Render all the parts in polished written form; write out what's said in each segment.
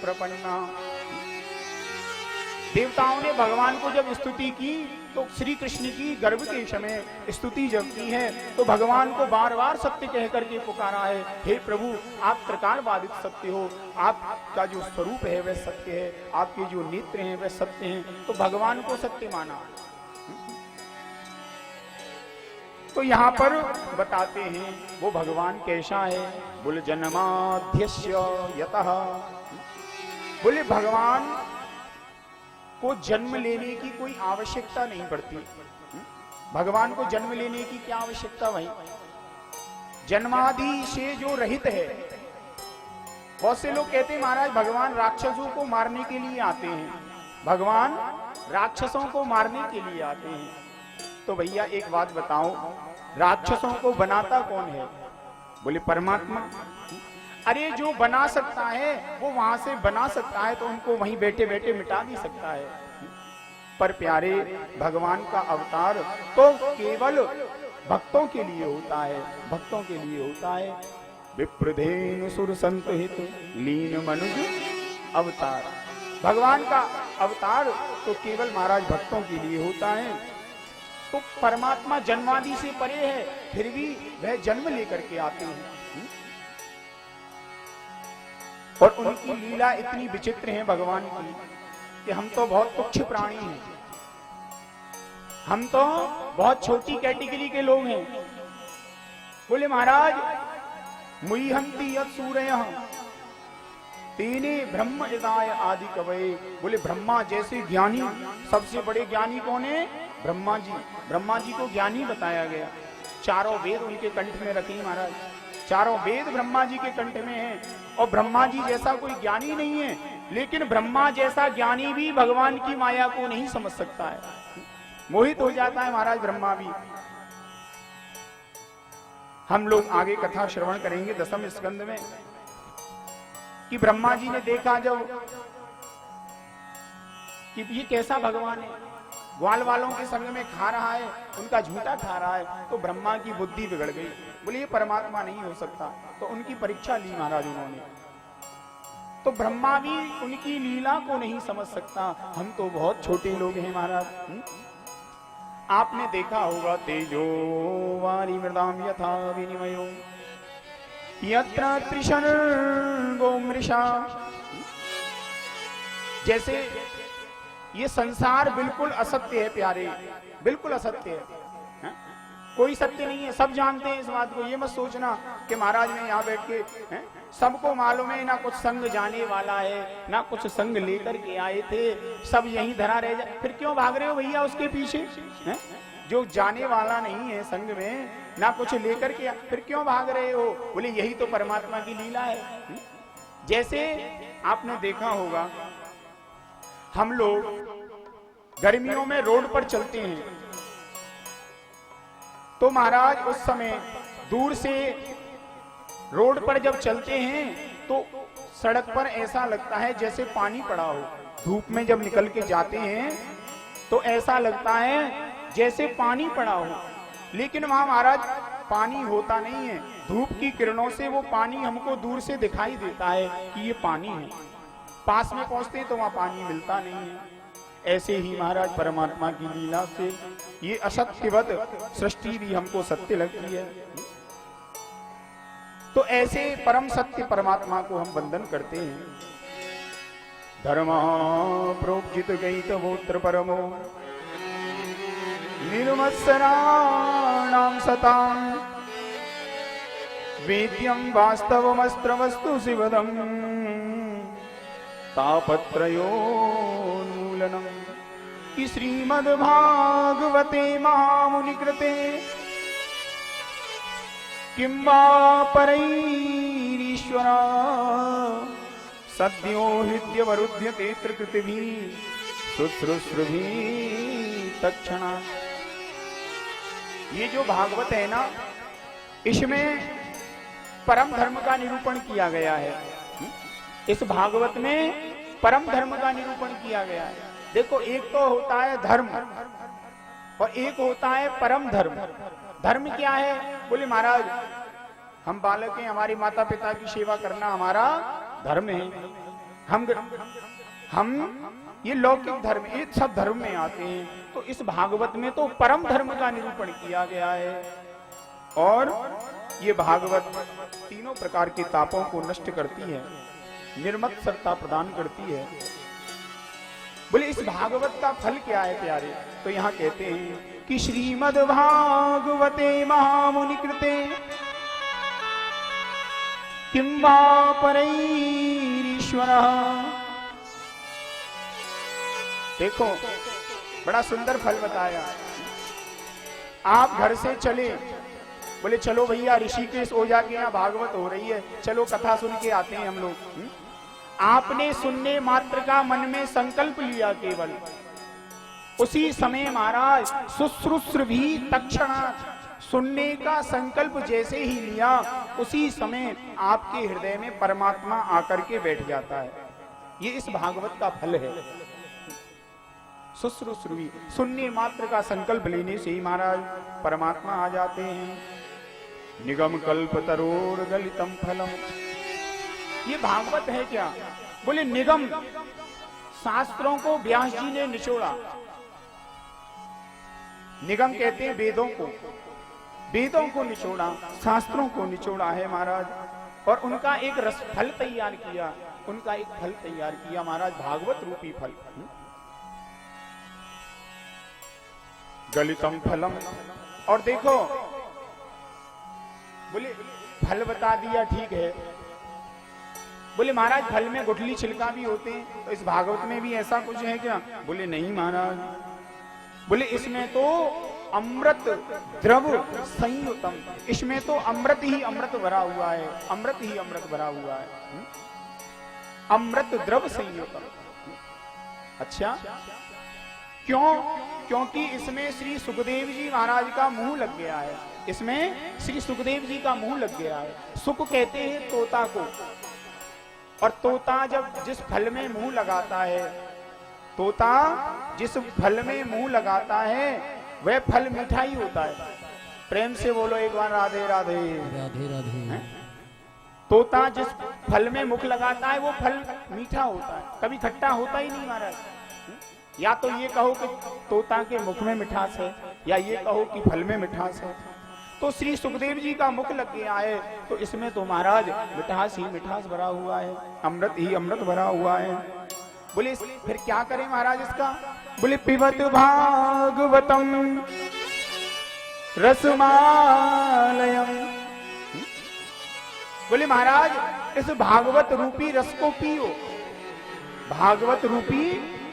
प्रपन्ना। देवताओं ने भगवान को जब स्तुति की तो श्री कृष्ण की गर्भ के समय स्तुति जब की है तो भगवान को बार बार सत्य कह करके पुकारा है, हे प्रभु आप त्रिकालवादित सत्य हो, आपका जो स्वरूप है वह सत्य है, आपके जो नेत्र हैं वह सत्य हैं, तो भगवान को सत्य माना। तो यहाँ पर बताते हैं वो भगवान कैसा है, बोले जन्माद्यस्य यतः, बोले भगवान को जन्म लेने की कोई आवश्यकता नहीं पड़ती। भगवान को जन्म लेने की क्या आवश्यकता भाई, जन्मादि से जो रहित है। बहुत से लोग कहते हैं महाराज भगवान राक्षसों को मारने के लिए आते हैं, भगवान राक्षसों को मारने के लिए आते हैं। तो भैया एक बात बताओ, राक्षसों को बनाता कौन है, बोले परमात्मा। अरे जो बना सकता है वो वहां से बना सकता है तो उनको वहीं बैठे बैठे मिटा भी सकता है। पर प्यारे भगवान का अवतार तो केवल भक्तों के लिए होता है, भक्तों के लिए होता है। विप्रधेनु सुर संत हित लीन मनुज अवतार, भगवान का अवतार तो केवल महाराज भक्तों के लिए होता है। तो परमात्मा जन्मादि से परे है, फिर भी वह जन्म लेकर के आते हैं और उनकी लीला इतनी विचित्र है भगवान की कि हम तो बहुत तुच्छ प्राणी हैं, हम तो बहुत छोटी कैटेगरी के लोग हैं। बोले महाराज मुई हंती यत् सूरयः तेने ब्रह्म हृदय आदि कवये, बोले ब्रह्मा जैसे ज्ञानी, सबसे बड़े ज्ञानी कौन है, ब्रह्मा जी। ब्रह्मा जी को ज्ञानी बताया गया, चारों वेद उनके कंठ में रखे महाराज, चारों वेद ब्रह्मा जी के कंठ में हैं। और ब्रह्मा जी जैसा कोई ज्ञानी नहीं है, लेकिन ब्रह्मा जैसा ज्ञानी भी भगवान की माया को नहीं समझ सकता है, मोहित हो जाता है महाराज ब्रह्मा भी। हम लोग आगे कथा श्रवण करेंगे दसम स्कंद में कि ब्रह्मा जी ने देखा जब कि ये कैसा भगवान है, ग्वाल वालों के संग में खा रहा है, उनका झूठा खा रहा है, तो ब्रह्मा की बुद्धि बिगड़ गई, बोले ये परमात्मा नहीं हो सकता। तो उनकी परीक्षा ली महाराज उन्होंने, तो ब्रह्मा भी उनकी लीला को नहीं समझ सकता। हम तो बहुत छोटे लोग हैं महाराज। आपने देखा होगा तेजो वारी मृदाम यथा विनिमयो यत्र त्रिशर्गो मृषा, जैसे ये संसार बिल्कुल असत्य है प्यारे, बिल्कुल असत्य है, कोई सत्य नहीं है, सब जानते हैं इस बात को। ये मत सोचना कि महाराज ने यहाँ बैठ के सबको मालूम है, ना कुछ संग जाने वाला है, ना कुछ संग लेकर के आए थे, सब यहीं धरा रह जाए, फिर क्यों भाग रहे हो भैया उसके पीछे है? जो जाने वाला नहीं है संग में, ना कुछ लेकर के, फिर क्यों भाग रहे हो, बोले यही तो परमात्मा की लीला है। जैसे आपने देखा होगा हम लोग गर्मियों में रोड पर चलते हैं तो महाराज उस समय दूर से रोड पर जब चलते हैं तो सड़क पर ऐसा लगता है जैसे पानी पड़ा हो। धूप में जब निकल के जाते हैं तो ऐसा लगता है जैसे पानी पड़ा हो, लेकिन वहां महाराज पानी होता नहीं है, धूप की किरणों से वो पानी हमको दूर से दिखाई देता है कि ये पानी है, पास में पहुंचते तो वहां पानी मिलता नहीं है। ऐसे ही महाराज परमात्मा की लीला से ये असत्यवत सृष्टि भी हमको सत्य लगती है। तो ऐसे परम सत्य परमात्मा को हम वंदन करते हैं। धर्म प्रोक्षित गीतवोत्र परमो निर्मत्सराणां सतां वेद्यं वास्तवमस्त्र वस्तु शिवदम् तापत्रयोन्मूलनम् कि श्रीमद्भागवते महामुनिकृते किं वा परैरीश्वरा सद्यो हृद्यवरुध्यते त्रिकृतिभिः शुश्रूषुभिः तत्क्षणा। ये जो भागवत है ना, इसमें परम धर्म का निरूपण किया गया है। इस भागवत में परम धर्म का निरूपण किया गया है। देखो एक तो होता है धर्म और एक होता है परम धर्म। धर्म क्या है, बोले महाराज हम बालक हैं, हमारे माता पिता की सेवा करना हमारा धर्म है। हम ये लौकिक धर्म, ये सब धर्म में आते हैं। तो इस भागवत में तो परम धर्म का निरूपण किया गया है और ये भागवत तीनों प्रकार के तापों को नष्ट करती है, निर्मत्सरता प्रदान करती है। बोले इस भागवत का फल क्या है प्यारे? तो यहाँ कहते हैं कि श्रीमद् भागवते महामुनि कृते किं वा परैरीश्वरः। देखो बड़ा सुंदर फल बताया। आप घर से चले, बोले चलो भैया ऋषिकेश ओझा के यहाँ भागवत हो रही है, चलो कथा सुन के आते हैं हम लोग। आपने सुनने मात्र का मन में संकल्प लिया, केवल उसी समय महाराज शुश्रूषु भी तत्क्षणात् सुनने का संकल्प जैसे ही लिया, उसी समय आपके हृदय में परमात्मा आकर के बैठ जाता है। ये इस भागवत का फल है। शुश्रूषु भी, सुनने मात्र का संकल्प लेने से ही महाराज परमात्मा आ जाते हैं। निगम कल्प तरोर गलितम फलम। ये भागवत है क्या? बोले निगम, शास्त्रों को व्यास जी ने निचोड़ा। निगम कहते हैं वेदों को, वेदों को निचोड़ा, शास्त्रों को निचोड़ा है महाराज। और उनका एक रस फल तैयार किया, उनका एक फल तैयार किया महाराज, भागवत रूपी फल। गलितम फलम। और देखो बोले फल बता दिया, ठीक है। बोले महाराज फल में गुठली छिलका भी होते हैं, तो इस भागवत में भी ऐसा कुछ है क्या? बोले नहीं महाराज। बोले इसमें तो अमृत द्रव संयुतम, इसमें तो अमृत ही अमृत भरा हुआ है, अमृत ही अमृत भरा हुआ है। अमृत द्रव संयुतम। अच्छा क्यों? क्योंकि इसमें श्री सुखदेव जी महाराज का मुंह लग गया है, इसमें श्री सुखदेव जी का मुंह लग गया है। सुख कहते हैं तोता को, और तोता जब जिस फल में मुंह लगाता है, तोता जिस फल में मुंह लगाता है वह फल मीठा ही होता है। प्रेम से बोलो एक बार राधे राधे। राधे राधे। तोता जिस फल में मुख लगाता है वो फल मीठा होता है, कभी खट्टा होता ही नहीं महाराज। या तो ये कहो कि तोता के मुख में मिठास है, या ये कहो कि फल में मिठास है। तो श्री सुखदेव जी का मुख लग गया है, तो इसमें तो महाराज मिठास ही मिठास भरा हुआ है, अमृत ही अमृत भरा हुआ है। बोले फिर क्या करें महाराज इसका? बोले पिबत भागवतम रसमालयम। बोले महाराज इस भागवत रूपी रस को पियो, भागवत रूपी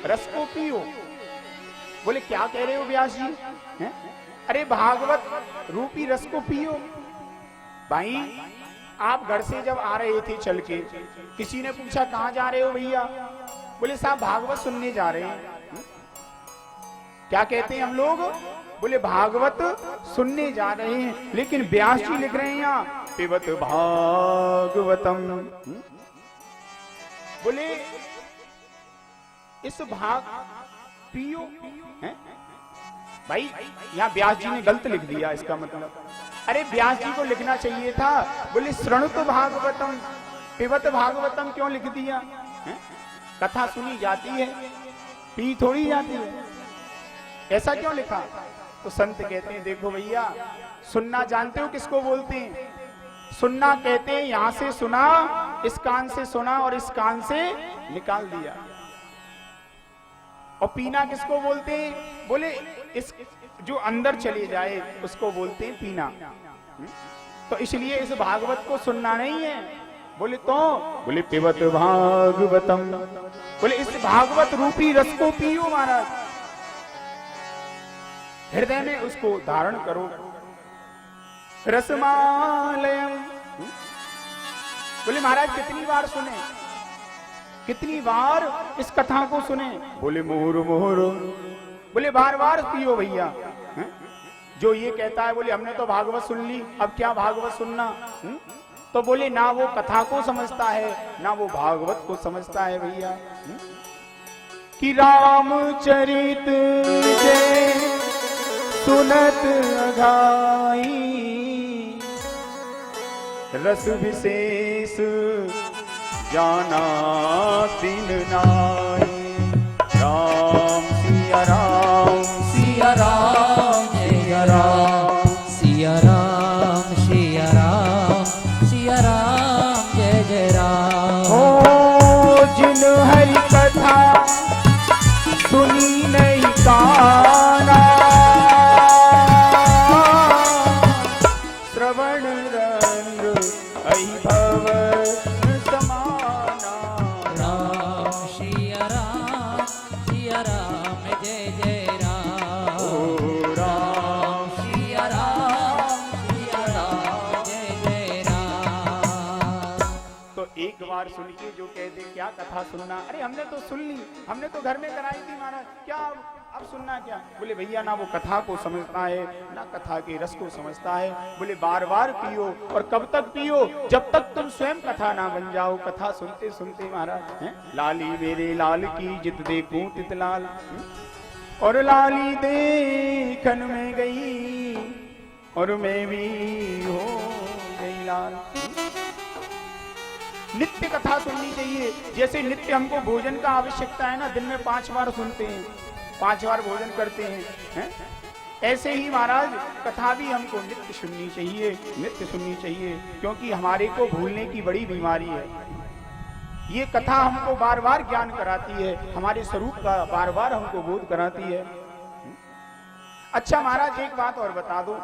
रस को पियो। बोले क्या कह रहे हो व्यास जी? हैं? अरे भागवत रूपी रस को पियो। भाई आप घर से जब आ रहे थे चल के, किसी ने पूछा कहां जा रहे हो भैया? बोले साहब भागवत सुनने जा रहे हैं। क्या कहते हैं हम लोग? बोले भागवत सुनने जा रहे हैं। लेकिन व्यास जी लिख रहे हैं यहाँ पिबत भागवतम। बोले इस भाग पियो है? भाई यहाँ व्यास जी ने गलत लिख दिया, इसका मतलब अरे व्यास जी को लिखना चाहिए था बोले श्रृणुत भागवतम, पिबत भागवतम क्यों लिख दिया है? कथा सुनी जाती है, पी थोड़ी जाती है, ऐसा क्यों लिखा? तो संत कहते हैं देखो भैया, सुनना जानते हो किसको बोलते हैं? सुनना कहते हैं यहां से सुना, इस कान से सुना और इस कान से निकाल दिया। और पीना किसको बोलते हैं? बोले इस जो अंदर चले जाए उसको बोलते हैं पीना। तो इसलिए इस भागवत को सुनना नहीं है। बोले तो बोले पिबत भागवतम, बोले इस भागवत रूपी रस को पियो महाराज, हृदय में उसको धारण करो। रसमालयम। बोले महाराज कितनी बार सुने, कितनी बार इस कथा को सुने? बोले मोहर मोहर। बोले बार बार पियो भैया। जो ये कहता है बोले हमने तो भागवत सुन ली, अब क्या भागवत सुनना? तो बोले ना वो कथा को समझता है ना वो भागवत को समझता है भैया। कि रामचरित जय सुनत अघाई, रस विशेष जाना दिन नाई। राम सिया राम सिया राम जय राम, सिया राम सिया राम, सिया राम जय जय राम। ओ जिन हरि कथा सुनी नहीं काना, श्रवण रंग अहि भवन समाना। राम सिया राम जय जय राम। ओ राम सिया राम जय जय राम। तो एक बार सुन के जो कहते क्या कथा सुनना, अरे हमने तो सुन ली, हमने तो घर में कराई थी महाराज, क्या अब सुनना क्या? बोले भैया ना वो कथा को समझता है ना कथा के रस को समझता है। बोले बार बार पियो, और कब तक पियो? जब तक तुम स्वयं कथा ना बन जाओ। कथा सुनते सुनते महाराज हैं, लाली मेरे लाल की जित देखूं तित लाल, और लाली देखन में गई और मैं भी हो गई लाल। नित्य कथा सुननी चाहिए। जैसे नित्य हमको भोजन का आवश्यकता है ना, दिन में 5 बार सुनते हैं, 5 बार भोजन करते हैं, ऐसे ही महाराज कथा भी हमको नित्य सुननी चाहिए, नित्य सुननी चाहिए। क्योंकि हमारे को भूलने की बड़ी बीमारी है। ये कथा हमको बार बार ज्ञान कराती है, हमारे स्वरूप का बार बार हमको बोध कराती है। अच्छा महाराज एक बात और बता दो,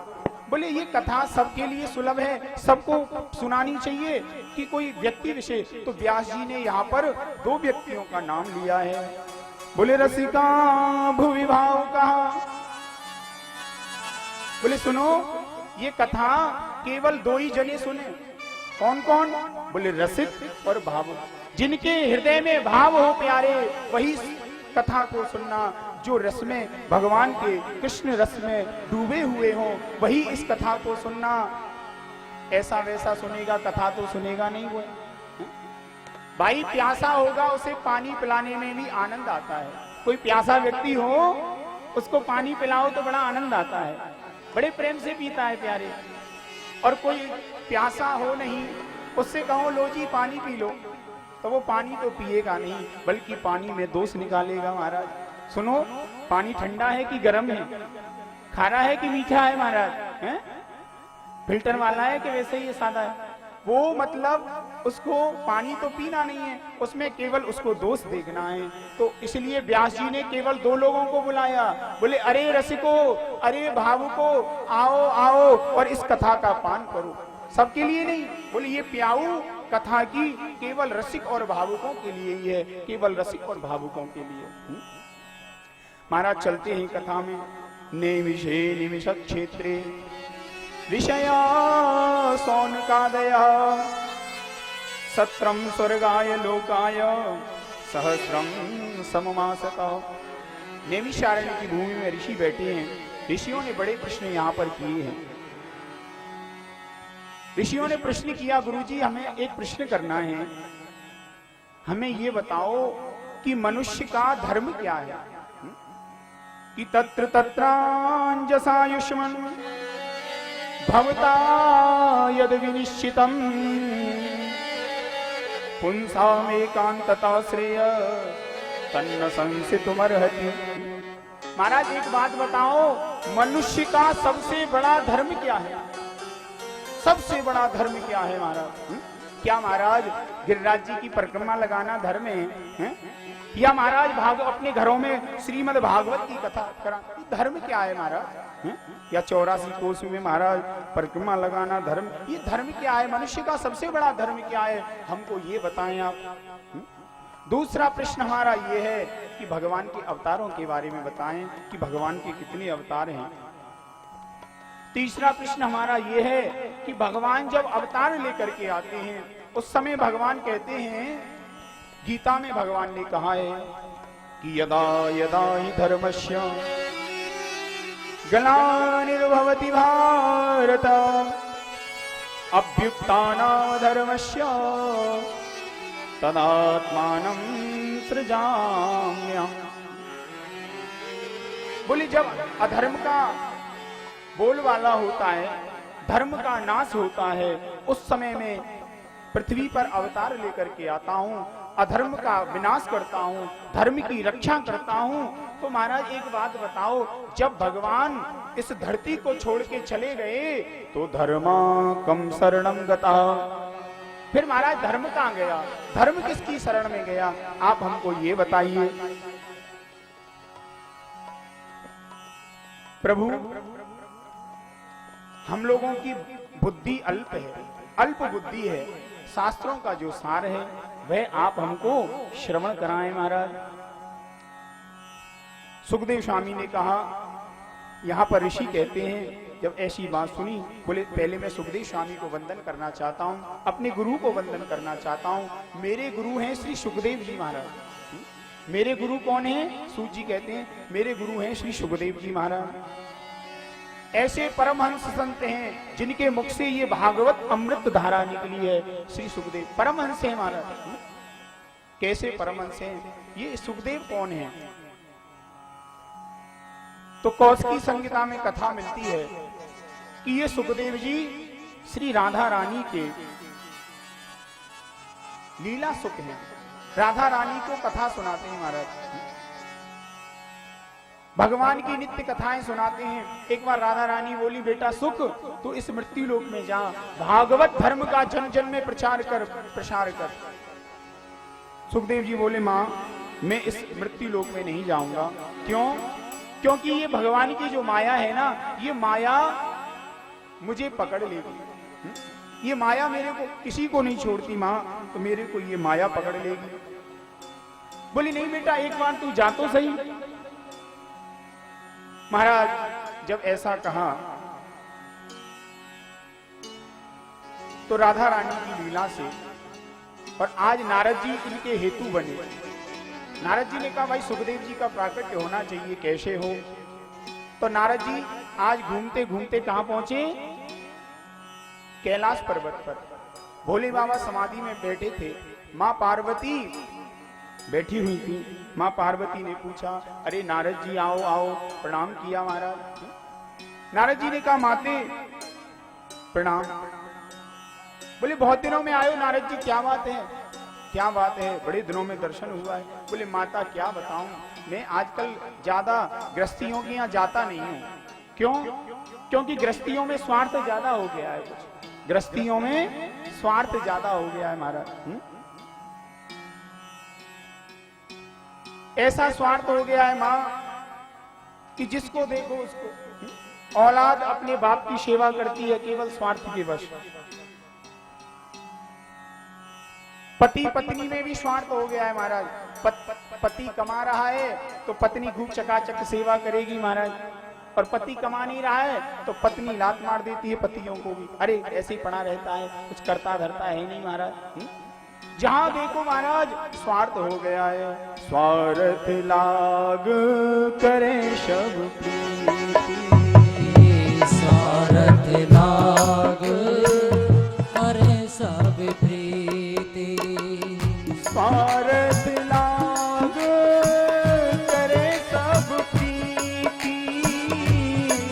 बोले ये कथा सबके लिए सुलभ है, सबको सुनानी चाहिए कि कोई व्यक्ति विशेष? तो व्यास जी ने यहाँ पर 2 व्यक्तियों का नाम लिया है। बोले रसिका भुवि भाव कहा। बोले सुनो, ये कथा केवल 2 ही जने सुने। कौन कौन? बोले रसिक और भावुक। जिनके हृदय में भाव हो प्यारे, वही कथा को सुनना। जो रस में, भगवान के कृष्ण रस में डूबे हुए हो, वही इस कथा को सुनना। ऐसा वैसा सुनेगा कथा तो सुनेगा नहीं वो। भाई प्यासा होगा, उसे पानी पिलाने में भी आनंद आता है। कोई प्यासा व्यक्ति हो, उसको पानी पिलाओ तो बड़ा आनंद आता है, बड़े प्रेम से पीता है प्यारे। और कोई प्यासा हो नहीं, उससे कहो लो जी पानी पी लो, तो वो पानी तो पिएगा नहीं, बल्कि पानी में दोष निकालेगा। महाराज सुनो, पानी ठंडा है कि गर्म है, खारा है कि मीठा है महाराज, हैं? फिल्टर वाला है कि वैसे ही सादा है? वो मतलब उसको पानी तो पीना नहीं है, उसमें केवल उसको दोष देखना है। तो इसलिए व्यास जी ने केवल 2 लोगों को बुलाया। बोले अरे रसिको, अरे भावुको, आओ आओ और इस कथा का पान करो। सबके लिए नहीं, बोले ये प्याऊ कथा की केवल रसिक और भावुकों के लिए ही है, केवल रसिक और भावुकों के लिए। महाराज चलते हैं कथा में। निमिषे निमिष क्षेत्रे विषया सौनकादय, सत्रम स्वर्गाय लोकाय सहस्रम सममासता। नैमिषारण्य की भूमि में ऋषि बैठे हैं। ऋषियों ने बड़े प्रश्न यहाँ पर किए हैं। ऋषियों ने प्रश्न किया, गुरुजी हमें एक प्रश्न करना है, हमें ये बताओ कि मनुष्य का धर्म क्या है? कि तत्र तत्रांजसायुष्मन् भवता यद विनिश्चितम् पुंसामेकांतता श्रेय तन्न संसितुमर्हति। महाराज एक बात बताओ, मनुष्य का सबसे बड़ा धर्म क्या है? सबसे बड़ा धर्म क्या है महाराज? क्या महाराज गिरिराज जी की परिक्रमा लगाना धर्म है? या महाराज अपने घरों में श्रीमद् भागवत की कथा करा, धर्म क्या है महाराज? या 84 कोस में महाराज परिक्रमा लगाना धर्म? ये धर्म क्या है? मनुष्य का सबसे बड़ा धर्म क्या है? हमको ये बताएं आप। दूसरा प्रश्न हमारा ये है कि भगवान के अवतारों के बारे में बताएं कि भगवान के कितने अवतार हैं। तीसरा प्रश्न हमारा ये है कि भगवान जब अवतार लेकर के आते हैं, उस समय भगवान कहते हैं, गीता में भगवान ने कहा है कि यदा यदा हि धर्मस्य ग्लानिर्भवति भारत अभ्युत्थानाधर्मस्य तदात्मानं सृजाम्यहम्। बोली जब अधर्म का बोलवाला होता है, धर्म का नाश होता है, उस समय में पृथ्वी पर अवतार लेकर के आता हूँ, अधर्म का विनाश करता हूँ, धर्म की रक्षा करता हूँ। तो महाराज एक बात बताओ, जब भगवान इस धरती को छोड़ के चले गए तो धर्मा कम शरणम गता, फिर महाराज धर्म कहाँ गया, धर्म किसकी शरण में गया, आप हमको ये बताइए। प्रभु, हम लोगों की बुद्धि अल्प है, अल्प बुद्धि है, शास्त्रों का जो सार है वह आप हमको श्रवण कराएं महाराज। सुखदेव स्वामी ने कहा, यहाँ पर ऋषि कहते हैं, जब ऐसी बात सुनी, बोले पहले मैं सुखदेव स्वामी को वंदन करना चाहता हूँ, अपने गुरु को वंदन करना चाहता हूँ। मेरे गुरु हैं श्री सुखदेव जी महाराज। मेरे गुरु कौन है? सूत जी कहते हैं मेरे गुरु हैं श्री सुखदेव जी महाराज। ऐसे परमहंस संत हैं जिनके मुख से ये भागवत अमृत धारा निकली है। श्री सुखदेव परमहंस हैं महाराज। कैसे परमहंस हैं? ये सुखदेव कौन है? तो कौशिकी संहिता में कथा मिलती है कि ये सुखदेव जी श्री राधा रानी के लीला सुख हैं। राधा रानी को कथा सुनाते हैं महाराज, भगवान की नित्य कथाएं सुनाते हैं। एक बार राधा रानी बोली, बेटा सुख तो इस मृत्यु लोक में जा, भागवत धर्म का जन जन में प्रचार कर, प्रसार कर। सुखदेव जी बोले, मां मैं इस मृत्यु लोक में नहीं जाऊंगा। क्यों? क्योंकि ये भगवान की जो माया है ना, ये माया मुझे पकड़ लेगी। ये माया मेरे को किसी को नहीं छोड़ती मां, तो मेरे को ये माया पकड़ लेगी। बोली नहीं बेटा, एक बार तू जा तो सही। महाराज जब ऐसा कहा तो राधा रानी की लीला से, और आज नारद जी इनके हेतु बने। नारद जी ने कहा भाई सुखदेव जी का प्राकट्य होना चाहिए, कैसे हो? तो नारद जी आज घूमते घूमते कहां पहुंचे? कैलाश पर्वत पर। भोले बाबा समाधि में बैठे थे, मां पार्वती बैठी हुई थी। मां पार्वती ने पूछा, अरे नारद जी आओ आओ। प्रणाम किया महाराज। नारद जी ने कहा, माते प्रणाम। बोले बहुत दिनों में आयो नारद जी, क्या बात है? क्या बात है, बड़े दिनों में दर्शन हुआ है। बोले माता क्या बताऊं, मैं आजकल ज्यादा गृहस्थियों के यहाँ जाता नहीं हूं। क्यों? क्योंकि गृहस्थियों में स्वार्थ ज्यादा हो गया है। कुछ गृहस्थियों में स्वार्थ ज्यादा हो गया है महाराज। ऐसा स्वार्थ हो गया है मां कि जिसको देखो उसको। औलाद अपने बाप की सेवा करती है केवल स्वार्थ के वश। पति पत्नी में भी स्वार्थ हो गया है महाराज। पति कमा रहा है तो पत्नी खूब चकाचक सेवा करेगी महाराज, और पति कमा नहीं रहा है तो पत्नी लात मार देती है पतियों को भी। अरे ऐसे ही पड़ा रहता है, कुछ करता धरता है नहीं महाराज। जहां देखो महाराज स्वार्थ हो गया है। स्वार्थ लाग करे सब प्रीति, स्वार्थ लाग करे सब प्रीति, स्वार्थ लाग करे सब प्रीति,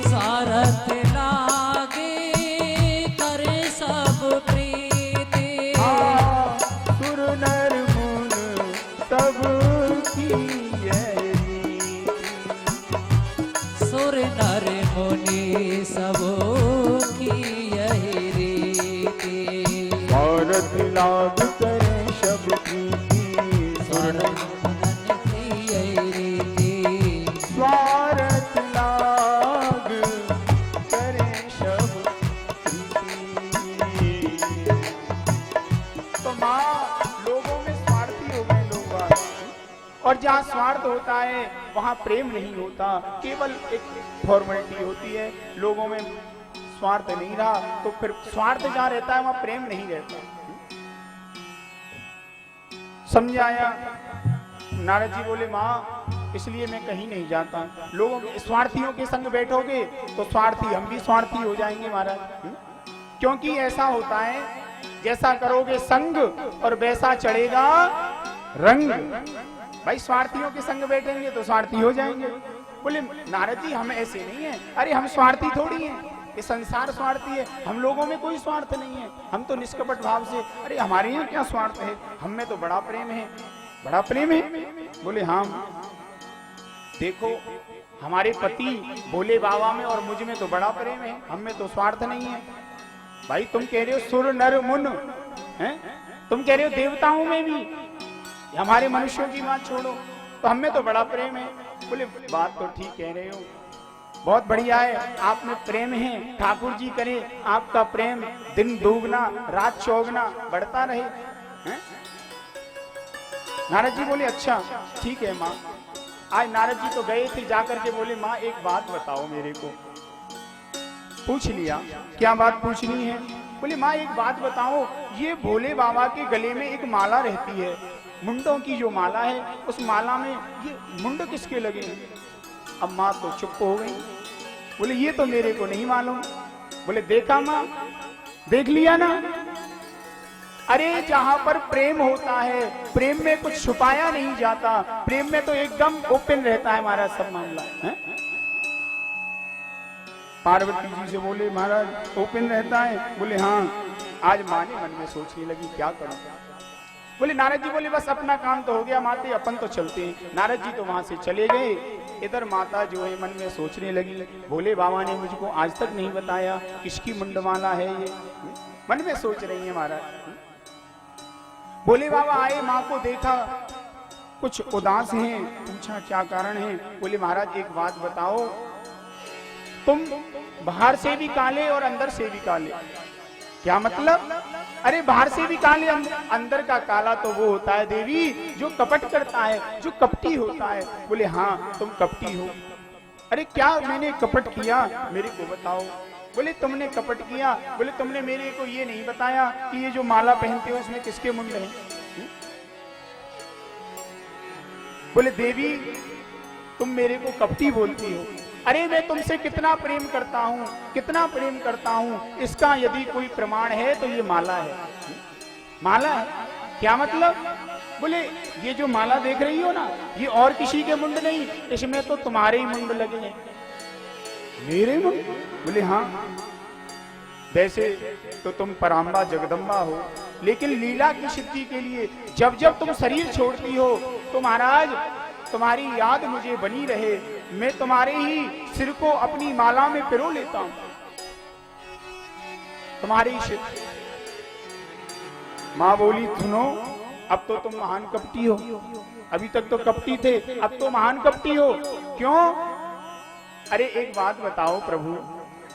स्वार्थ लागे करे सब प्रीति। सुर नर मुन सब की यही, सुर नर मुनि सब की यही रीति। स्वार्थ लाग करे सब प्रीति, सुर मुनन की यही रीति। स्वार्थ लाग करे सब प्रीति। तो मां लोगों में स्वार्थी हो गए लोग बाग। और जहाँ स्वार्थ होता है वहाँ प्रेम नहीं होता, केवल एक फॉर्मेलिटी होती है। लोगों में स्वार्थ नहीं रहा तो फिर स्वार्थ जहाँ रहता है वहाँ प्रेम नहीं रहता। समझाया। नारद जी बोले, माँ इसलिए मैं कहीं नहीं जाता। लोगों के स्वार्थियों के संग बैठोगे तो स्वार्थी, हम भी स्वार्थी हो जाएंगे महाराज। क्योंकि ऐसा होता है, जैसा करोगे संग और वैसा चढ़ेगा रंग। भाई स्वार्थियों के संग बैठेंगे तो स्वार्थी हो जाएंगे। बोले नारद जी हम ऐसे नहीं हैं। अरे हम स्वार्थी थोड़ी हैं, ये संसार स्वार्थी है, हम लोगों में कोई स्वार्थ नहीं है, हम तो निष्कपट भाव से, अरे हमारे यहाँ क्या स्वार्थ है, हम में तो बड़ा प्रेम है, बड़ा प्रेम है। बोले हाँ, देखो हमारे पति भोले बाबा में और मुझ में तो बड़ा प्रेम है, हम में तो स्वार्थ नहीं है। भाई तुम कह रहे हो सुर नर मुन हैं, तुम कह रहे हो देवताओं में भी, हमारे मनुष्यों की बात छोड़ो, तो हम में तो बड़ा प्रेम है। बोले बात तो ठीक कह रहे हो, बहुत बढ़िया है, आप में प्रेम है, ठाकुर जी करे आपका प्रेम दिन दोगुना रात चौगुना बढ़ता रहे हैं? नारद जी बोले अच्छा ठीक है माँ। आज नारद जी तो गए थे, जाकर के बोले माँ एक बात बताओ मेरे को। पूछ लिया, क्या बात पूछनी है? बोले माँ एक बात बताओ, ये भोले बाबा के गले में एक माला रहती है, मुंडों की जो माला है, उस माला में ये मुंड किसके लगे हैं? अब माँ तो चुप हो गई, बोले ये तो मेरे को नहीं मालूम। बोले देखा माँ, देख लिया ना, अरे जहां पर प्रेम होता है, प्रेम में कुछ छुपाया नहीं जाता, प्रेम में तो एकदम ओपन रहता है महाराज सब मामला है। पार्वती जी से बोले महाराज ओपन रहता है? बोले हाँ। आज माँ ने मन में सोचने लगी क्या करूं। बोले नारद जी बोले बस अपना काम तो हो गया माते, अपन तो चलते हैं। नारद जी तो वहां से चले गए। इधर माता जो है मन में सोचने लगी, भोले बाबा ने मुझको आज तक नहीं बताया किसकी मुंडमाला है ये, मन में सोच रही है महाराज। भोले बाबा आए, माँ को देखा, कुछ उदास हैं, पूछा क्या कारण है? बोले महाराज एक बात बताओ, तुम बाहर से भी काले और अंदर से भी काले। क्या मतलब? अरे बाहर से भी काले, अंदर का काला तो वो होता है देवी जो कपट करता है, जो कपटी होता है। बोले हाँ तुम कपटी हो। अरे क्या मैंने कपट किया, मेरे को बताओ। बोले तुमने कपट किया? बोले तुमने मेरे को ये नहीं बताया कि ये जो माला पहनते हो इसमें किसके मुंड हैं? बोले देवी तुम मेरे को कपटी बोलती हो। अरे मैं तुमसे कितना प्रेम करता हूँ, कितना प्रेम करता हूँ, इसका यदि कोई प्रमाण है तो ये माला है। माला है? क्या मतलब? बोले ये जो माला देख रही हो ना, ये और किसी के मुंड नहीं, इसमें तो तुम्हारे ही मुंड लगे हैं। मेरे मुंड? बोले हाँ। वैसे तो तुम पराम्बा जगदम्बा हो, लेकिन लीला की सिद्धि के लिए जब जब तुम शरीर छोड़ती हो तो महाराज तुम्हारी याद मुझे बनी रहे, मैं तुम्हारे ही सिर को अपनी माला में पिरो लेता हूं, तुम्हारे ही सिर। मां बोली सुनो, अब तो तुम महान कपटी हो, अभी तक तो कपटी थे, अब तो महान कपटी हो। क्यों? अरे एक बात बताओ प्रभु,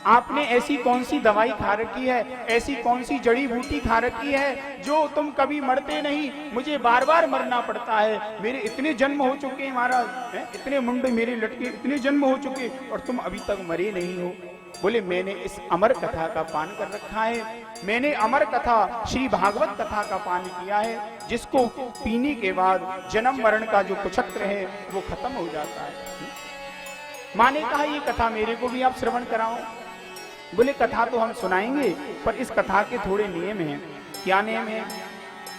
आपने ऐसी कौन सी दवाई खा रखी है, ऐसी कौन सी जड़ी बूटी खा रखी है जो तुम कभी मरते नहीं, मुझे बार बार मरना पड़ता है। मेरे इतने जन्म हो चुके हैं महाराज, इतने मुंडे मेरे लटके, इतने जन्म हो चुके और तुम अभी तक मरे नहीं हो। बोले मैंने इस अमर कथा का पान कर रखा है, मैंने अमर कथा श्री भागवत कथा का पान किया है, जिसको पीने के बाद जन्म मरण का जो कुचक्र है वो खत्म हो जाता है। माँ ने कहा ये कथा मेरे को भी आप श्रवण कराओ। बोले कथा तो हम सुनाएंगे, पर इस कथा के थोड़े नियम हैं। क्या नियम है?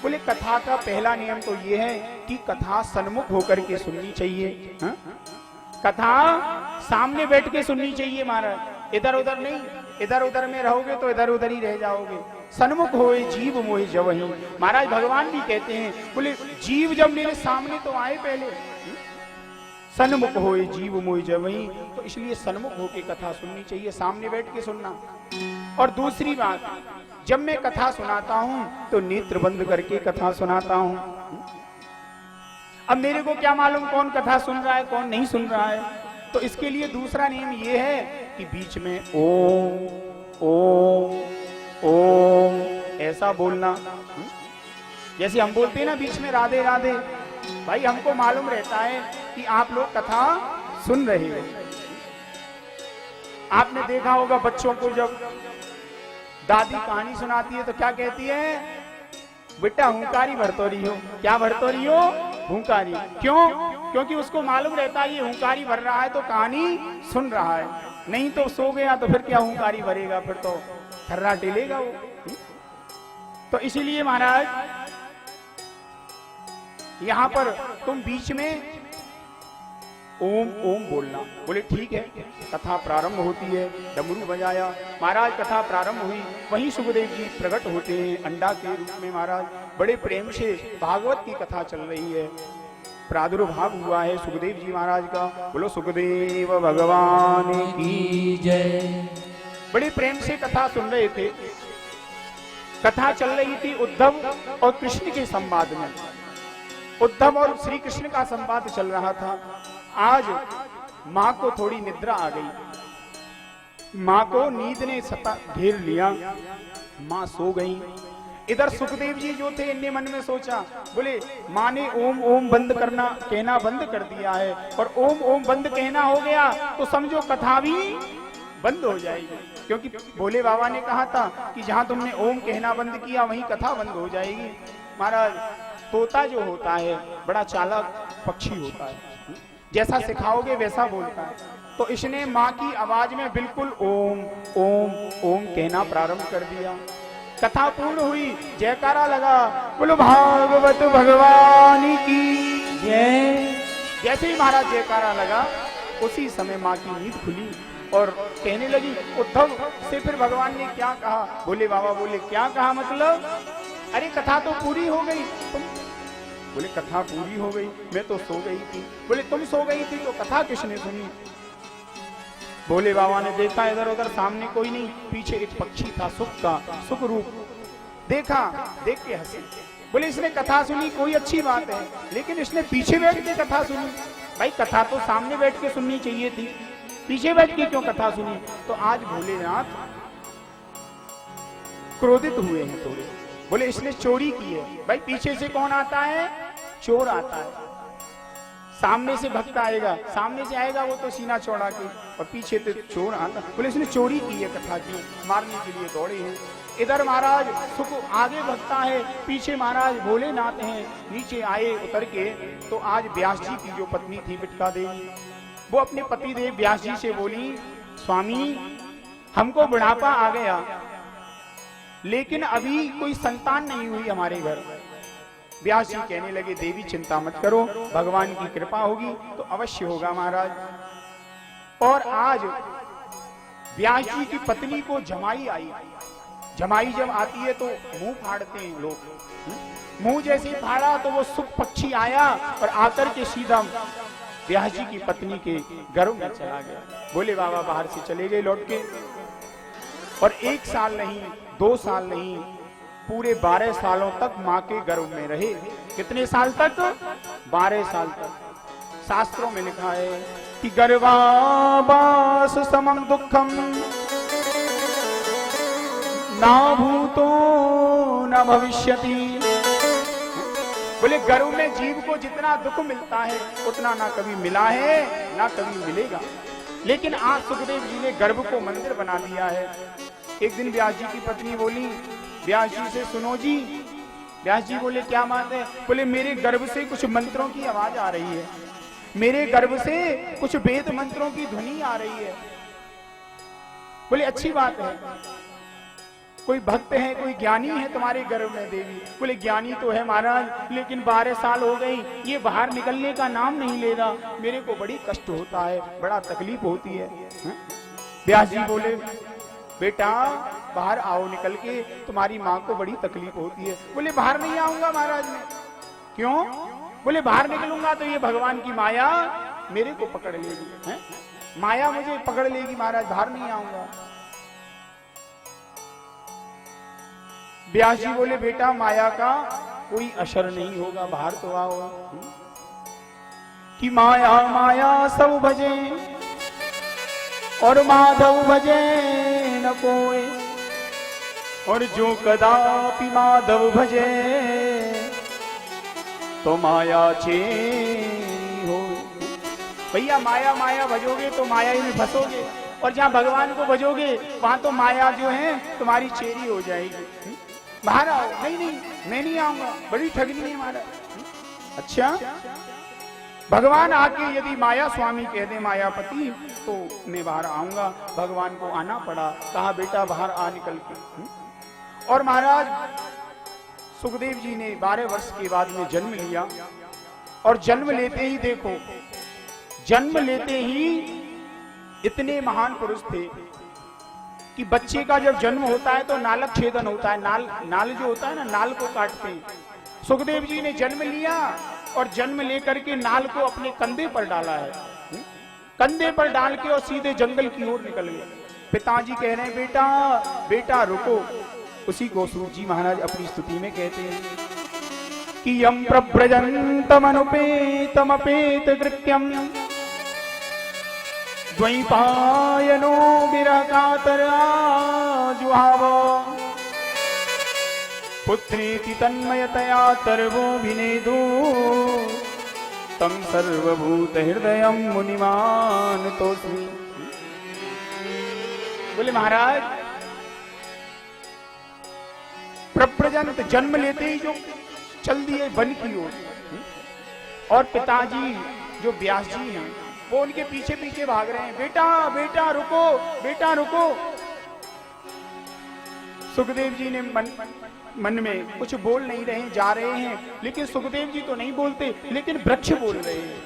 बोले कथा का पहला नियम तो ये है कि कथा सन्मुख होकर के सुननी चाहिए। हा? कथा सामने बैठ के सुननी चाहिए महाराज, इधर उधर नहीं। इधर उधर में रहोगे तो इधर उधर ही रह जाओगे। सन्मुख होए जीव मोहि जवहि, महाराज भगवान भी कहते हैं, बोले जीव जब मेरे सामने तो आए पहले, सन्मुख होए जीव मोहि जवहि, तो इसलिए सन्मुख होके कथा सुननी चाहिए, सामने बैठ के सुनना। और दूसरी बात, जब मैं कथा सुनाता हूं तो नेत्र बंद करके कथा सुनाता हूं। अब मेरे को क्या मालूम कौन कथा सुन रहा है कौन नहीं सुन रहा है, तो इसके लिए दूसरा नियम ये है कि बीच में ओम ओम ओम ऐसा बोलना। जैसे हम बोलते हैं ना बीच में राधे राधे, भाई हमको मालूम रहता है कि आप लोग कथा सुन रहे हो। आपने देखा होगा बच्चों को जब दादी कहानी सुनाती है तो क्या कहती है? बेटा हुंकारी भरतो रही हो। क्या भरतो रही हो? हुंकारी। क्यों? क्योंकि उसको मालूम रहता है ये हुंकारी भर रहा है तो कहानी सुन रहा है, नहीं तो सो गया तो फिर क्या हुंकारी भरेगा, फिर तो थर्रा टिलेगा वो। तो इसीलिए महाराज यहां पर तुम बीच में ओम ओम बोलना। बोले ठीक है। कथा प्रारंभ होती है, डमरू बजाया, महाराज कथा प्रारंभ हुई। वहीं सुखदेव जी प्रकट होते हैं अंडा के रूप में। महाराज बड़े प्रेम से भागवत की कथा चल रही है, प्रादुर्भाव हुआ है सुखदेव जी महाराज का। बोलो सुखदेव भगवान की जय। बड़े प्रेम से कथा सुन रहे थे। कथा चल रही थी उद्धव और कृष्ण के संवाद में। उद्धव और श्री कृष्ण का संवाद चल रहा था। आज मां को थोड़ी निद्रा आ गई, मां को नींद ने सता घेर लिया, मां सो गई। इधर सुखदेव जी जो थे इनने मन में सोचा, बोले मां ने ओम ओम बंद करना कहना बंद कर दिया है, और ओम ओम बंद कहना हो गया तो समझो कथा भी बंद हो जाएगी, क्योंकि भोले बाबा ने कहा था कि जहां तुमने ओम कहना बंद किया वहीं कथा बंद हो जाएगी। महाराज तोता जो होता है बड़ा चालाक पक्षी होता है, जैसा सिखाओगे वैसा बोलता है। तो इसने माँ की आवाज में बिल्कुल ओम ओम ओम कहना प्रारंभ कर दिया। कथा पूर्ण हुई, जयकारा लगा, बोलो भागवत भगवान की जय। जैसे ही महाराज जयकारा लगा उसी समय माँ की नींद खुली और कहने लगी। उद्धव से फिर भगवान ने क्या कहा? बोले बाबा बोले क्या कहा मतलब? अरे कथा तो पूरी हो गई। तुम बोले कथा पूरी हो गई, मैं तो सो गई थी। बोले तुम सो गई थी तो कथा किसने सुनी? भोले बाबा ने देखा इधर उधर, सामने कोई नहीं, पीछे एक पक्षी था सुख का, सुख रूप देखा, देख के हंसे। बोले इसने कथा सुनी, कोई अच्छी बात है, लेकिन इसने पीछे बैठ के कथा सुनी। भाई कथा तो सामने बैठ के सुननी चाहिए थी, पीछे बैठ के क्यों कथा सुनी? तो आज भोलेनाथ क्रोधित हुए हैं थोड़े। बोले इसने चोरी की है। भाई पीछे से कौन आता है? चोर आता है। सामने से भक्त आएगा, सामने से आएगा वो तो सीना चौड़ा के, और पीछे से चोर आता। बोले इसने चोरी की है कथा की, मारने के लिए दौड़े हैं। इधर महाराज सुख आगे भगता है, पीछे महाराज भोलेनाथ हैं। नीचे आए उतर के तो आज व्यास जी की जो पत्नी थी बिटका देवी, वो अपने पति देव व्यास जी से बोली, स्वामी हमको बुढ़ापा आ गया लेकिन अभी कोई संतान नहीं हुई हमारे घर। व्यास जी कहने लगे देवी चिंता मत करो, भगवान की कृपा होगी तो अवश्य होगा महाराज। और आज व्यास जी की पत्नी को जमाई आई। जमाई जब आती है तो मुंह फाड़ते हैं लोग। मुंह जैसे फाड़ा तो वो सुख पक्षी आया और आकर के सीधा व्यास जी की पत्नी के गर्भ में चला गया। बोले बाबा बाहर से चले गए लौट के, और 1 साल नहीं 2 साल नहीं पूरे 12 सालों तक माँ के गर्भ में रहे। कितने साल तक? 12 साल तक। शास्त्रों में लिखा है कि गर्भावास समम दुखम ना भूतो न भविष्यति। बोले गर्भ में जीव को जितना दुख मिलता है उतना ना कभी मिला है ना कभी मिलेगा। लेकिन आज सुखदेव जी ने गर्भ को मंदिर बना दिया है। एक दिन व्यास जी की पत्नी बोली व्यास जी से, सुनो जी। व्यास जी बोले क्या बात है? बोले मेरे गर्भ से कुछ मंत्रों की आवाज आ रही है, मेरे गर्भ से कुछ वेद मंत्रों की ध्वनि आ रही है। बोले अच्छी बात है, कोई भक्त है कोई ज्ञानी है तुम्हारे गर्भ में देवी? बोले ज्ञानी तो है महाराज, लेकिन 12 साल हो गई ये बाहर निकलने का नाम नहीं ले रहा, मेरे को बड़ी कष्ट होता है, बड़ा तकलीफ होती है। व्यास जी बोले बेटा बाहर आओ निकल के, तुम्हारी माँ को बड़ी तकलीफ होती है। बोले बाहर नहीं आऊंगा महाराज मैं। क्यों? बोले बाहर निकलूंगा तो ये भगवान की माया मेरे को पकड़ लेगी, है? माया मुझे पकड़ लेगी महाराज, बाहर नहीं आऊंगा। व्यास जी बोले बेटा माया का कोई असर नहीं होगा, बाहर तो आओ। कि माया माया सब भजे और माधव भजे न कोई, और जो कदापि माधव भजे तो माया चेरी हो। भैया माया माया भजोगे तो माया ही में फंसोगे, और जहाँ भगवान को भजोगे वहां तो माया जो है तुम्हारी चेरी हो जाएगी। बाहर आओ। नहीं नहीं मैं नहीं आऊंगा, बड़ी ठगनी है हमारा। अच्छा भगवान आके यदि माया स्वामी कह दे मायापति तो मैं बाहर आऊंगा। भगवान को आना पड़ा, कहा बेटा बाहर आ निकल के। और महाराज सुखदेव जी ने 12 वर्ष के बाद में जन्म लिया, और जन्म लेते ही देखो जन्म लेते ही इतने महान पुरुष थे कि बच्चे का जब जन्म होता है तो नालक छेदन होता है, नाल जो होता है ना, नाल को काटते हैं। सुखदेव जी ने जन्म लिया और जन्म लेकर के नाल को अपने कंधे पर डाला है, कंधे पर डाल के और सीधे जंगल की ओर निकल गए। पिताजी कह रहे हैं बेटा बेटा रुको। उसी को सूत जी महाराज अपनी स्तुति में कहते हैं कि यम प्रव्रजन्तमनुपेतमपेत कृत्यम द्वैपायनो विरह कातराजुहाव पुत्रेति तन्मयतया तर्वोऽभिनेदु तम सर्वभूत हृदयं मुनिमानतोऽस्मि। बोले महाराज प्रव्रजंत जन्म लेते ही जो चल दिए वन की ओर, और पिताजी जो व्यास जी हैं वो उनके पीछे पीछे भाग रहे हैं, बेटा बेटा रुको, बेटा रुको। सुखदेव जी ने मन में कुछ बोल नहीं रहे, जा रहे हैं, लेकिन सुखदेव जी तो नहीं बोलते, लेकिन वृक्ष बोल रहे हैं।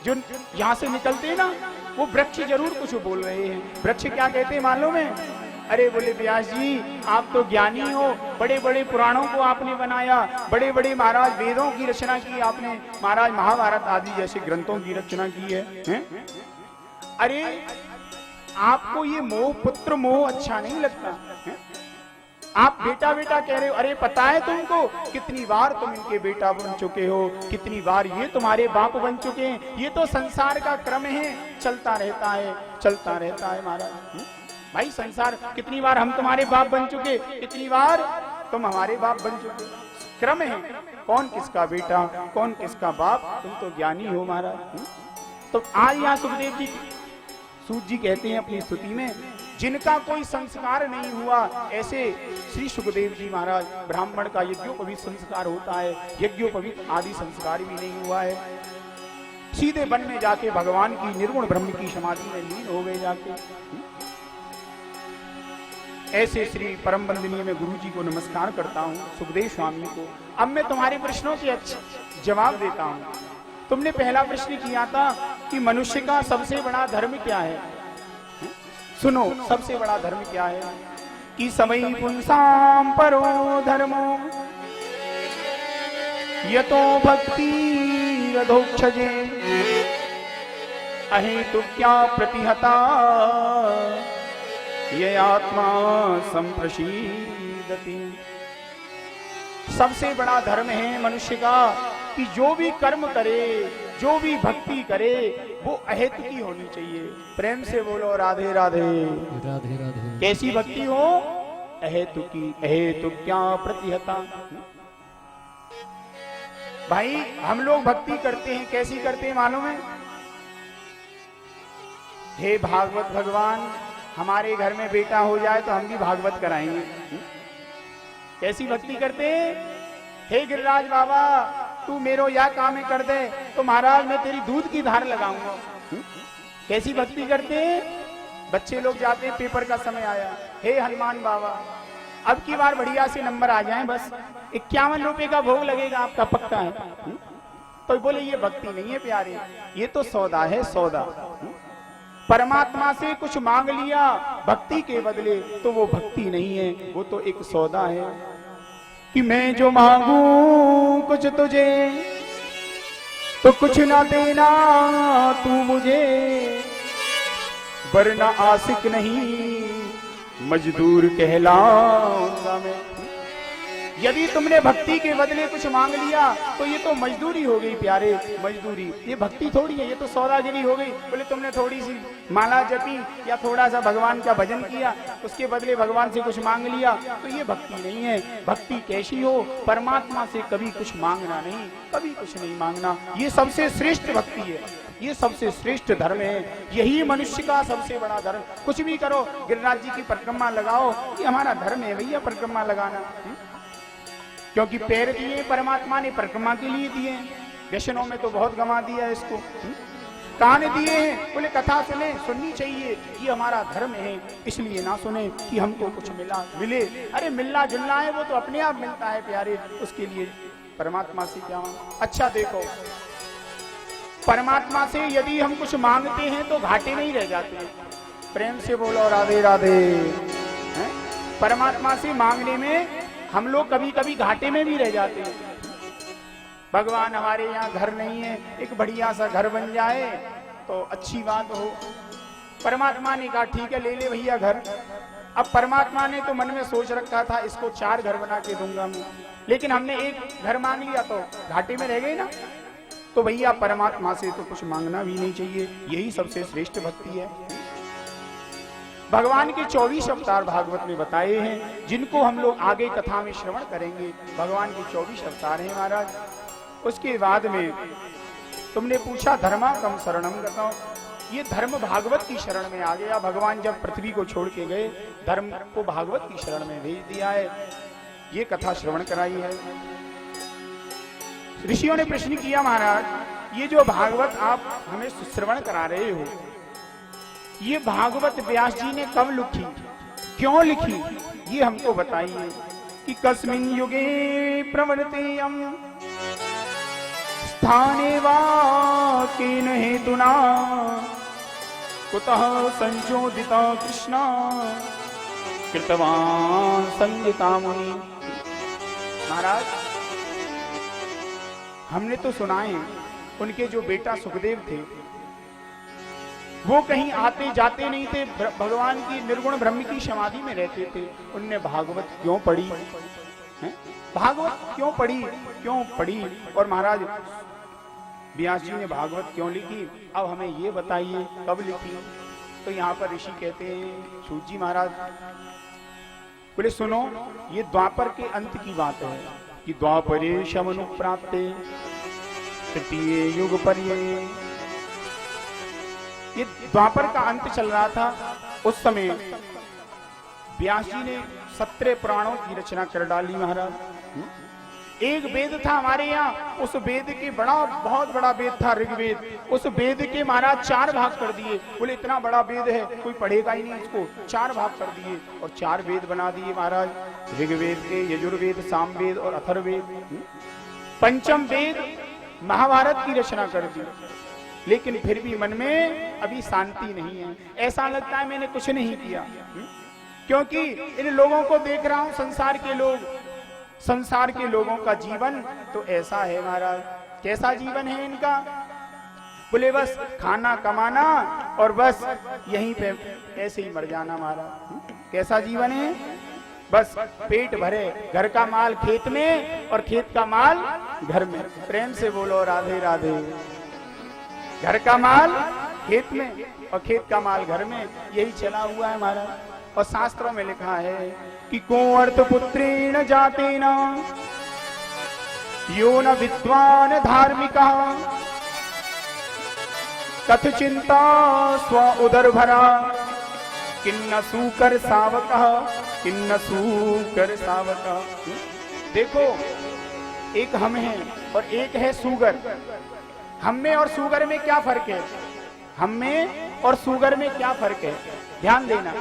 जो यहां से निकलते हैं ना, वो वृक्ष जरूर कुछ बोल रहे हैं। वृक्ष क्या कहते हैं मालूम है? अरे बोले व्यास जी आप तो ज्ञानी हो, बड़े बड़े पुराणों को आपने बनाया, बड़े बड़े महाराज वेदों की रचना की आपने, महाराज महाभारत आदि जैसे ग्रंथों की रचना की है? अरे आपको ये मोह, पुत्र मोह अच्छा नहीं लगता है? आप बेटा बेटा कह रहे हो। अरे पता है तुमको कितनी बार तुम इनके बेटा बन चुके हो, कितनी बार ये तुम्हारे बाप बन चुके हैं। ये तो संसार का क्रम है, चलता रहता है, चलता रहता है महाराज। भाई संसार, कितनी बार हम तुम्हारे बाप बन चुके, कितनी बार तुम हमारे बाप बन चुके, क्रम है। कौन किसका बेटा, कौन किसका बाप, तुम तो ज्ञानी हो महाराज। तो आज यहाँ सुखदेव जी, सूत जी कहते हैं अपनी स्तुति में, जिनका कोई संस्कार नहीं हुआ, ऐसे श्री सुखदेव जी महाराज, ब्राह्मण का यज्ञोपवीत संस्कार होता है, यज्ञोपवीत आदि संस्कार भी नहीं हुआ है, सीधे वन में जाके भगवान की निर्गुण ब्रह्म की समाधि में लीन हो गए जाके। ऐसे श्री परम वंदनीय में गुरु जी को नमस्कार करता हूँ, सुखदेव स्वामी को। अब मैं तुम्हारे प्रश्नों के जवाब देता हूँ। तुमने पहला प्रश्न किया था कि मनुष्य का सबसे बड़ा धर्म क्या है। सुनो, सबसे बड़ा धर्म क्या है? कि समय पुंसाम परो धर्मो यतो भक्ति रधोक्षजे अहेतु क्या प्रतिहता ये आत्मा संप्रशीदति। सबसे बड़ा धर्म है मनुष्य का कि जो भी कर्म करे, जो भी भक्ति करे, वो अहेतु की होनी चाहिए। प्रेम से बोलो राधे राधे राधे राधे। कैसी भक्ति हो? अहेतु की। अहेतु क्या प्रतिहता। भाई हम लोग भक्ति करते हैं, कैसी करते हैं मालूम है? हे भागवत भगवान, हमारे घर में बेटा हो जाए तो हम भी भागवत कराएंगे। कैसी भक्ति करते हैं? हे गिरिराज बाबा, तू मेरो यह काम कर दे तो महाराज मैं तेरी दूध की धार लगाऊंगा। कैसी भक्ति करते हैं? बच्चे लोग जाते हैं, पेपर का समय आया, हे हनुमान बाबा अब की बार बढ़िया से नंबर आ जाएं, बस 51 रुपए का भोग लगेगा आपका, पक्का है। तो बोले ये भक्ति नहीं है प्यारे, ये तो सौदा है, सौदा। परमात्मा से कुछ मांग लिया भक्ति के बदले तो वो भक्ति नहीं है, वो तो एक सौदा है। कि मैं जो मांगू कुछ तुझे तो कुछ ना देना तू मुझे, वरना आशिक नहीं मजदूर कहलाऊंगा मैं। यदि तुमने भक्ति के बदले कुछ मांग लिया तो ये तो मजदूरी हो गई प्यारे, मजदूरी। ये भक्ति थोड़ी है, ये तो सौदागिरी हो गई। बोले तुमने थोड़ी सी माला जपी या थोड़ा सा भगवान का भजन किया, उसके बदले भगवान से कुछ मांग लिया, तो ये भक्ति नहीं है। भक्ति कैसी हो? परमात्मा से कभी कुछ मांगना नहीं, कभी कुछ नहीं मांगना। ये सबसे श्रेष्ठ भक्ति है, ये सबसे श्रेष्ठ धर्म है, यही मनुष्य का सबसे बड़ा धर्म। कुछ भी करो, गिरिराज जी की परिक्रमा लगाओ, ये हमारा धर्म है भैया, परिक्रमा लगाना। क्योंकि पैर दिए परमात्मा ने परिक्रमा के लिए दिए, व्यसनों में तो बहुत गंवा दिया इसको। कान दिए हैं, बोले कथा सुने, सुननी चाहिए, ये हमारा धर्म है, इसलिए ना सुने कि हमको कुछ मिले। अरे मिलना जुलना है वो तो अपने आप मिलता है प्यारे, उसके लिए परमात्मा से क्या। अच्छा देखो, परमात्मा से यदि हम कुछ मांगते हैं तो घाटे में ही रह जाते हैं। प्रेम से बोलो राधे राधे। हैं? परमात्मा से मांगने में हम लोग कभी कभी घाटे में भी रह जाते हैं। भगवान हमारे यहाँ घर नहीं है, एक बढ़िया सा घर बन जाए तो अच्छी बात हो। परमात्मा ने कहा ठीक है ले ले भैया घर। अब परमात्मा ने तो मन में सोच रखा था इसको 4 घर बना के दूंगा मैं, लेकिन हमने एक घर मांग लिया तो घाटे में रह गए ना। तो भैया परमात्मा से तो कुछ मांगना भी नहीं चाहिए, यही सबसे श्रेष्ठ भक्ति है। भगवान के 24 अवतार भागवत में बताए हैं, जिनको हम लोग आगे कथा में श्रवण करेंगे। भगवान के 24 अवतार हैं महाराज। उसके बाद में तुमने पूछा धर्मा कम शरणम गतौ, ये धर्म भागवत की शरण में आ गया। भगवान जब पृथ्वी को छोड़ के गए, धर्म को भागवत की शरण में भेज दिया है, ये कथा श्रवण कराई है। ऋषियों ने प्रश्न किया महाराज ये जो भागवत आप हमें श्रवण करा रहे हो, ये भागवत व्यास जी ने कब लिखी, क्यों लिखी, ये हमको बताइए। कि कस्मिन् युगे प्रवर्तेयम् स्थाने वा केन हेतुना कुतः संचोदिता कृष्ण कृतवान् संगीता मुनि। महाराज हमने तो सुना है उनके जो बेटा सुखदेव थे वो कहीं आते जाते नहीं थे, भगवान की निर्गुण ब्रह्म की समाधि में रहते थे। उनने भागवत क्यों पढ़ी है? भागवत क्यों पढ़ी, क्यों पढ़ी? और महाराज व्यास जी ने भागवत क्यों लिखी, अब हमें ये बताइए कब लिखी। तो यहाँ पर ऋषि कहते हैं सूत जी महाराज बोले सुनो, ये द्वापर के अंत की बात है कि द्वापरे शमनु प्राप्ते तृतीय युग पर ये द्वापर का अंत चल रहा था। उस समय व्यास जी ने 17 पुराणों की रचना कर डाली महाराज। एक वेद था हमारे यहाँ, उस वेद के बहुत बड़ा वेद था ऋग्वेद, उस वेद के महाराज 4 भाग कर दिए। बोले इतना बड़ा वेद है कोई पढ़ेगा ही नहीं इसको, 4 भाग कर दिए और 4 वेद बना दिए महाराज। ऋग्वेद के यजुर्वेद, सामवेद और अथर्ववेद। पंचम वेद महाभारत की रचना कर दी, लेकिन फिर भी मन में अभी शांति नहीं है। ऐसा लगता है मैंने कुछ नहीं किया, क्योंकि इन लोगों को देख रहा हूं, संसार के लोगों का जीवन तो ऐसा है महाराज। कैसा जीवन है इनका? बोले बस खाना कमाना और बस यहीं पे ऐसे ही मर जाना महाराज। कैसा जीवन है? बस पेट भरे, घर का माल खेत में और खेत का माल घर में। प्रेम से बोलो राधे राधे। घर का माल खेत में और खेत का माल घर में, यही चला हुआ है महाराज। और शास्त्रों में लिखा है कि को अर्थ पुत्रेण जातेन यो न विद्वान धार्मिका कथ चिंता स्व उदर भरा किन्न सूकर सावकः किन्न सूकर सावकः। देखो एक हम हैं और एक है सूगर। हम में और सूगर में क्या फर्क है? हम में और सूगर में क्या फर्क है? ध्यान देना।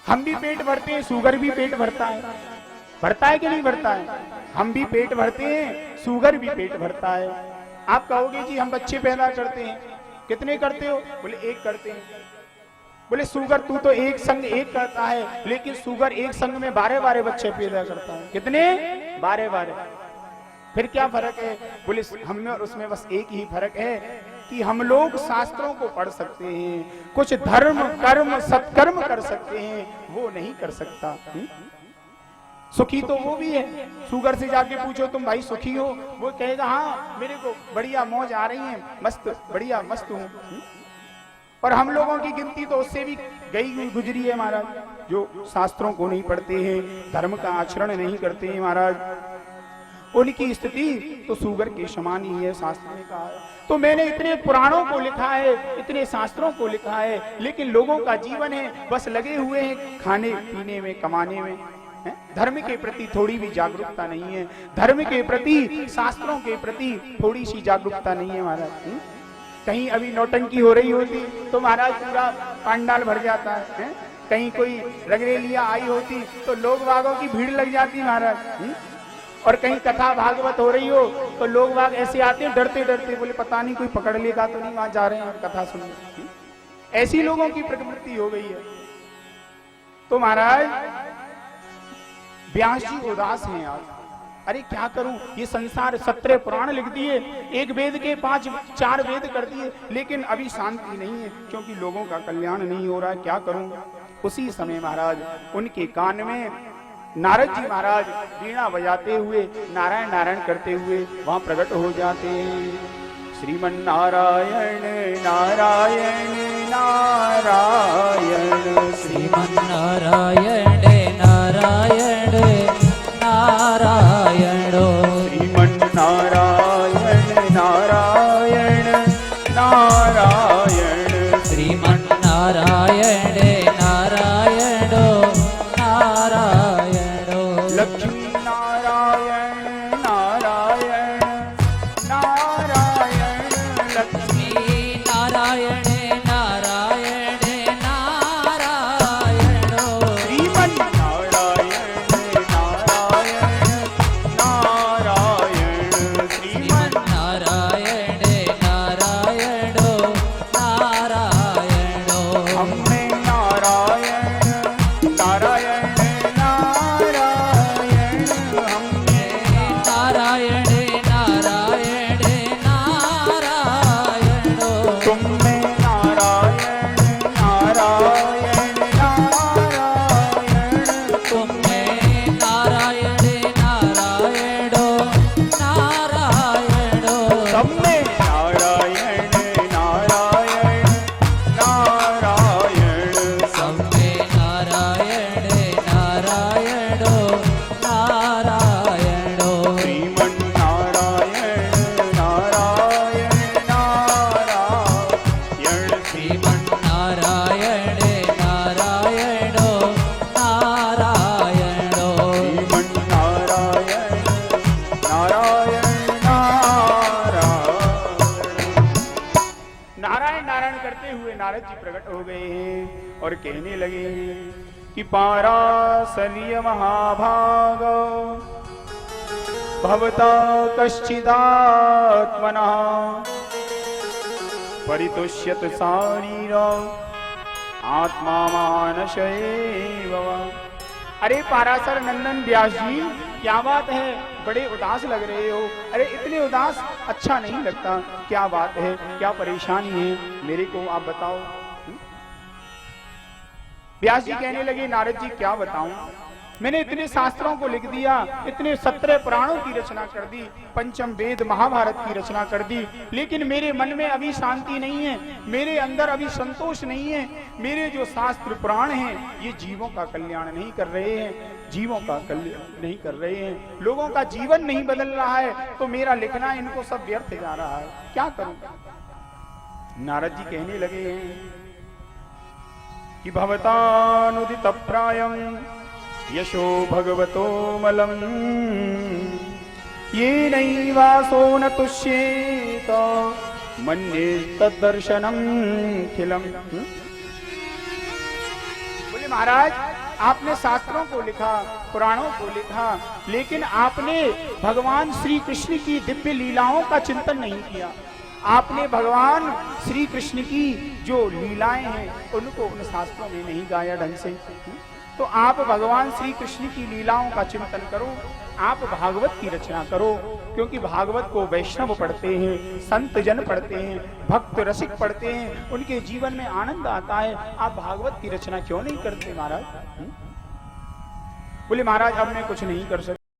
हम भी पेट भरते हैं, सूगर भी पेट भरता है। भरता है कि नहीं भरता है? हम भी पेट भरते हैं, सूगर भी पेट भरता है। आप कहोगे जी हम बच्चे पैदा करते हैं, कितने करते हो? बोले 1 करते हैं। बोले सूगर तू तो एक संग 1 करता है, लेकिन सूगर एक संग में 12 बच्चे पैदा करता है। कितने? 12। फिर क्या फर्क है? बोले हम में और उसमें बस एक ही फर्क है कि हम लोग शास्त्रों को पढ़ सकते हैं, कुछ धर्म कर्म सत्कर्म कर सकते हैं, वो नहीं कर सकता। सुखी तो वो भी है। शुगर से जाके पूछो तुम भाई सुखी हो, वो कहेगा हाँ मेरे को बढ़िया मौज आ रही है, मस्त बढ़िया मस्त हूँ। और हम लोगों की गिनती तो उससे भी गई गुजरी है महाराज, जो शास्त्रों को नहीं पढ़ते हैं, धर्म का आचरण नहीं करते हैं महाराज। उनकी स्थिति तो शुगर के समान ही है, शास्त्र में कहा है। तो मैंने इतने पुराणों को लिखा है, इतने शास्त्रों को लिखा है, लेकिन लोगों का जीवन है बस लगे हुए हैं खाने पीने में, कमाने में। धर्म के प्रति थोड़ी भी जागरूकता नहीं है, धर्म के प्रति शास्त्रों के प्रति थोड़ी सी जागरूकता नहीं है महाराज। कहीं अभी नौटंकी हो रही होती तो महाराज पूरा पंडाल भर जाता है। कहीं कोई रंगरेलिया आई होती तो लोग बागों की भीड़ लग जाती महाराज। और कहीं कथा भागवत हो रही हो तो लोग बाग ऐसे आते हैं डरते डरते, बोले पता नहीं कोई पकड़ लेगा तो नहीं, वहां जा रहे हैं और कथा सुनने। ऐसी लोगों की प्रवृत्ति हो गई है। तो महाराज व्यास जी उदास हैं आज। अरे क्या करूं, ये संसार 17 पुराण लिख दिए, एक वेद के 4 वेद कर दिए, लेकिन अभी शांति नहीं है क्योंकि लोगों का कल्याण नहीं हो रहा है, क्या करूं। उसी समय महाराज उनके कान में नारद जी महाराज वीणा बजाते हुए नारायण नारायण करते हुए वहां प्रकट हो जाते हैं। श्रीमन नारायण नारायण नारायण, श्रीमन नारायण नारायण नारायण, श्रीमन नारायण नारायण नारायण, श्रीमन नारायण नारायण नारायण, लक्ष्मी नारायण नारायण नारायण, लक्ष्मी नारायण नारायण नारायण, श्रीमन नारायण नारायण नारायण, श्रीमन नारायण नारायण नारायण, हमें नारायण नारायण नारायण, हमें नारायण नारायण नारायण, तुम्हें नारायण नारायण नारायण, तुम्हें नारायण नारायण नारायण, सबमें नारायण नारायण नारायण, सबमें नारायण नारायण नारायण, श्रीमन नारायण नारायण नारायण, श्रीमन नारायण नारायण नारायण, श्रीमन नारायण नारायण नारायण। नारायण नारायण करते हुए नारद जी प्रकट हो गए हैं और कहने लगे हैं कि पाराशर्य महाभाग भवता कश्चिदात्मनः परितुष्यत शारीर आत्मा मानस एव। अरे पाराशर नंदन व्यास जी, क्या बात है, बड़े उदास लग रहे हो। अरे इतने उदास अच्छा नहीं लगता, क्या बात है, क्या परेशानी है, मेरे को आप बताओ। व्यास जी कहने लगे नारद जी क्या बताऊं, मैंने इतने शास्त्रों को लिख दिया, इतने 17 पुराणों की रचना कर दी, पंचम वेद महाभारत की रचना कर दी, लेकिन मेरे मन में अभी शांति नहीं है, मेरे अंदर अभी संतोष नहीं है। मेरे जो शास्त्र पुराण हैं ये जीवों का कल्याण नहीं कर रहे हैं, जीवों का कल्याण नहीं कर रहे हैं, लोगों का जीवन नहीं बदल रहा है, तो मेरा लिखना इनको सब व्यर्थ जा रहा है, क्या करूं। नारद जी कहने लगे हैं कि भवतानुदित प्रायं यशो भगवतो मलम ये नैवासो न तुष्येत मन्ये तद्दर्शनम खिलम। बोले महाराज आपने शास्त्रों को लिखा, पुराणों को लिखा, लेकिन आपने भगवान श्री कृष्ण की दिव्य लीलाओं का चिंतन नहीं किया। आपने भगवान श्री कृष्ण की जो लीलाएं हैं उनको उन शास्त्रों में नहीं गाया ढंग से। तो आप भगवान श्री कृष्ण की लीलाओं का चिंतन करो, आप भागवत की रचना करो, क्योंकि भागवत को वैष्णव पढ़ते हैं, संत जन पढ़ते हैं, भक्त रसिक पढ़ते हैं, उनके जीवन में आनंद आता है। आप भागवत की रचना क्यों नहीं करते महाराज। बोले महाराज अब मैं कुछ नहीं कर सकता।